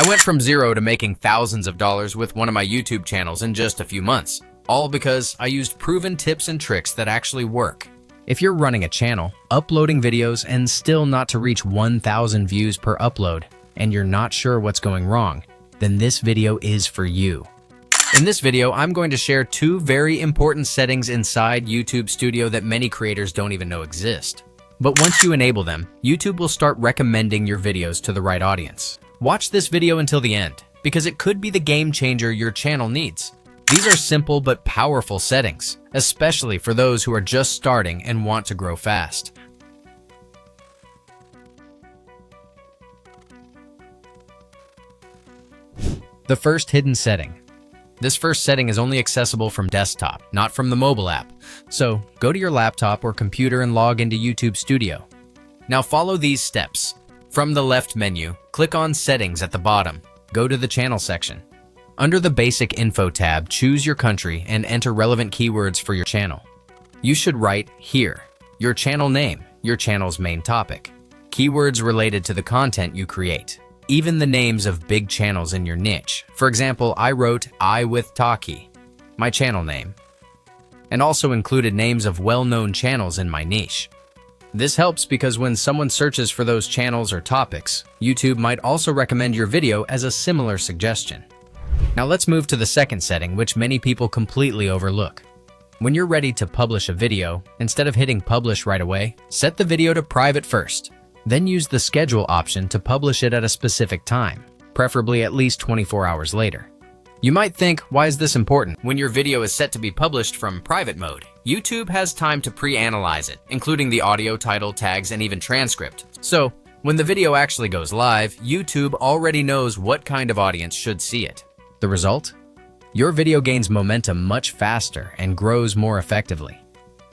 I went from zero to making thousands of dollars with one of my YouTube channels in just a few months, all because I used proven tips and tricks that actually work. If you're running a channel, uploading videos, and still not to reach 1,000 views per upload, and you're not sure what's going wrong, then this video is for you. In this video, I'm going to share 2 very important settings inside YouTube Studio that many creators don't even know exist. But once you enable them, YouTube will start recommending your videos to the right audience. Watch this video until the end, because it could be the game changer your channel needs. These are simple but powerful settings, especially for those who are just starting and want to grow fast. The first hidden setting. This first setting is only accessible from desktop, not from the mobile app. So go to your laptop or computer and log into YouTube Studio. Now follow these steps. From the left menu, click on Settings at the bottom. Go to the Channel section. Under the Basic Info tab, choose your country and enter relevant keywords for your channel. You should write here your channel name, your channel's main topic, keywords related to the content you create, even the names of big channels in your niche. For example, I wrote I with Taki, my channel name, and also included names of well-known channels in my niche. This helps because when someone searches for those channels or topics, YouTube might also recommend your video as a similar suggestion. Now let's move to the second setting, which many people completely overlook. When you're ready to publish a video, instead of hitting publish right away, set the video to private first. Then use the schedule option to publish it at a specific time, preferably at least 24 hours later. You might think, why is this important? When your video is set to be published from private mode, YouTube has time to pre-analyze it, including the audio, title, tags, and even transcript. So, when the video actually goes live, YouTube already knows what kind of audience should see it. The result? Your video gains momentum much faster and grows more effectively.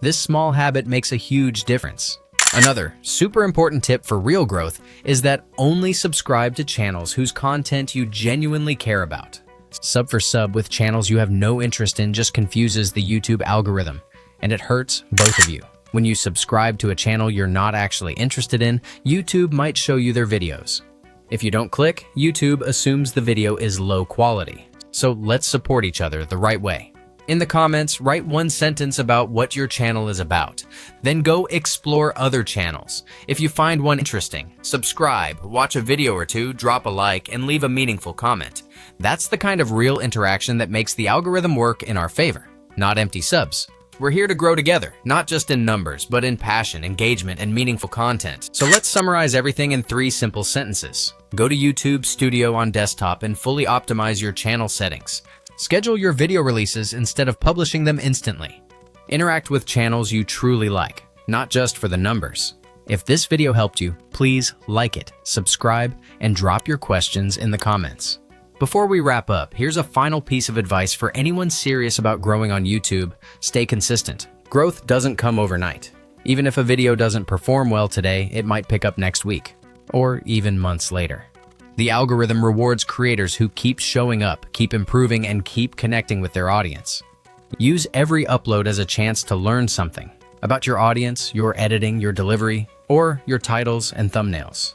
This small habit makes a huge difference. Another super important tip for real growth is that only subscribe to channels whose content you genuinely care about. Sub for sub with channels you have no interest in just confuses the YouTube algorithm, and it hurts both of you. When you subscribe to a channel you're not actually interested in, YouTube might show you their videos. If you don't click, YouTube assumes the video is low quality. So let's support each other the right way. In the comments, write 1 sentence about what your channel is about. Then go explore other channels. If you find one interesting, subscribe, watch a video or 2, drop a like, and leave a meaningful comment. That's the kind of real interaction that makes the algorithm work in our favor, not empty subs. We're here to grow together, not just in numbers, but in passion, engagement, and meaningful content. So let's summarize everything in 3 simple sentences. Go to YouTube Studio on desktop and fully optimize your channel settings. Schedule your video releases instead of publishing them instantly. Interact with channels you truly like, not just for the numbers. If this video helped you, please like it, subscribe, and drop your questions in the comments. Before we wrap up, here's a final piece of advice for anyone serious about growing on YouTube. Stay consistent. Growth doesn't come overnight. Even if a video doesn't perform well today, it might pick up next week, or even months later. The algorithm rewards creators who keep showing up, keep improving, and keep connecting with their audience. Use every upload as a chance to learn something about your audience, your editing, your delivery, or your titles and thumbnails.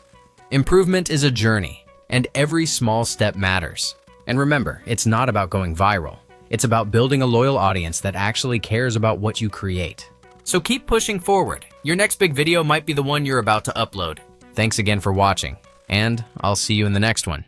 Improvement is a journey, and every small step matters. And remember, it's not about going viral. It's about building a loyal audience that actually cares about what you create. So keep pushing forward. Your next big video might be the one you're about to upload. Thanks again for watching, and I'll see you in the next one.